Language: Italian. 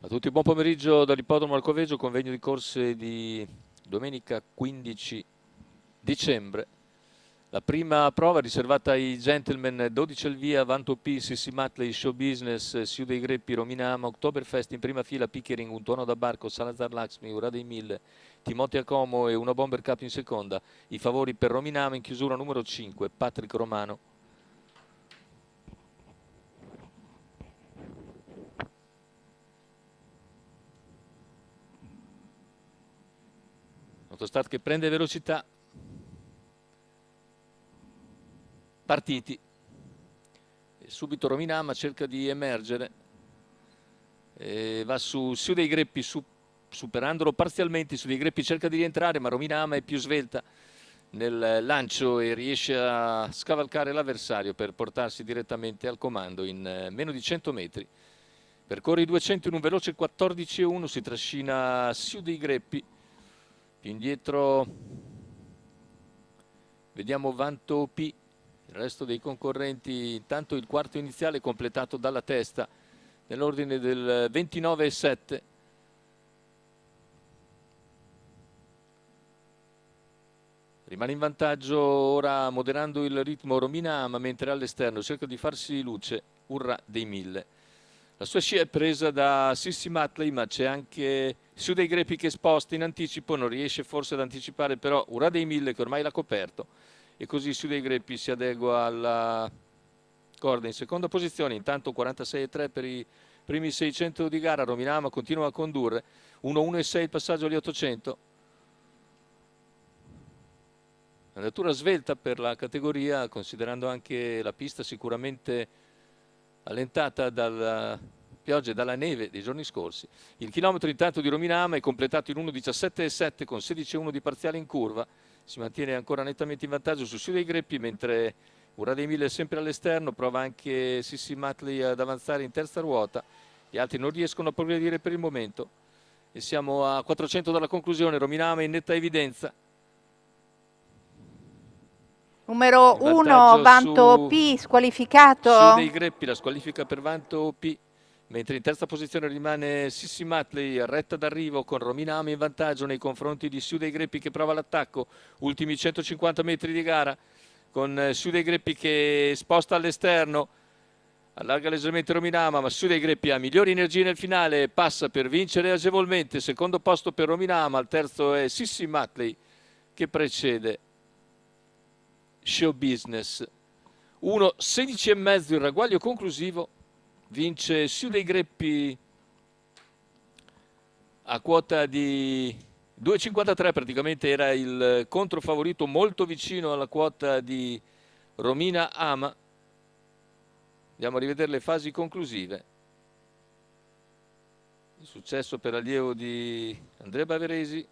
A tutti, buon pomeriggio dall'ippodromo Alcoveggio, convegno di corse di domenica 15 dicembre. La prima prova riservata ai gentleman, 12 al via, Vanto P, Sissi Matley, Show Business, Siu dei Greppi, Rominama, Oktoberfest in prima fila, Pickering, Un Tuono da Barco, Salazar Laxmi, Ura dei Mille, Timotea Como e una Bomber Cup in seconda. I favori per Rominama in chiusura numero 5, Patrick Romano. Autostart che prende velocità. Partiti. E subito Rominama cerca di emergere. E va su Siu dei Greppi, superandolo parzialmente. Su dei Greppi cerca di rientrare, ma Rominama è più svelta nel lancio e riesce a scavalcare l'avversario per portarsi direttamente al comando in meno di 100 metri. Percorre i 200 in un veloce 14,1, si trascina Siu dei Greppi. Più indietro vediamo Vanto P, il resto dei concorrenti. Intanto il quarto iniziale completato dalla testa nell'ordine del 29,7. Rimane in vantaggio ora, moderando il ritmo, Rominama, mentre all'esterno cerca di farsi luce Urra dei Mille. La sua scia è presa da Sissi Matley, ma c'è anche Siu dei Greppi che sposta in anticipo, non riesce forse ad anticipare però Urra dei Mille che ormai l'ha coperto, e così Siu dei Greppi si adegua alla corda in seconda posizione. Intanto 46,3 per i primi 600 di gara. Rominama continua a condurre, 1,1,6 il passaggio agli 800. Andatura svelta per la categoria, considerando anche la pista sicuramente allentata dalla pioggia e dalla neve dei giorni scorsi. Il chilometro intanto di Rominama è completato in 1,17,7 con 16,1 di parziale in curva. Si mantiene ancora nettamente in vantaggio su Siu dei Greppi, mentre Urra dei Mille è sempre all'esterno. Prova anche Sissi Matley ad avanzare in terza ruota. Gli altri non riescono a progredire per il momento. E siamo a 400 dalla conclusione. Rominama in netta evidenza. Numero In 1, vantaggio Vanto P, Siu dei squalificato. Greppi, la squalifica per Vanto P, mentre in terza posizione rimane Sissi Matley, retta d'arrivo con Rominama in vantaggio nei confronti di Siu dei Greppi che prova l'attacco. Ultimi 150 metri di gara con Siu dei Greppi che sposta all'esterno, allarga leggermente Rominama, ma Siu dei Greppi ha migliori energie nel finale, passa per vincere agevolmente. Secondo posto per Rominama, al terzo è Sissi Matley che precede Show Business. 1,16,5 il ragguaglio conclusivo. Vince Siu dei Greppi a quota di 2,53, praticamente era il controfavorito molto vicino alla quota di Romina Ama. Andiamo a rivedere le fasi conclusive. Il successo per allievo di Andrea Baveresi,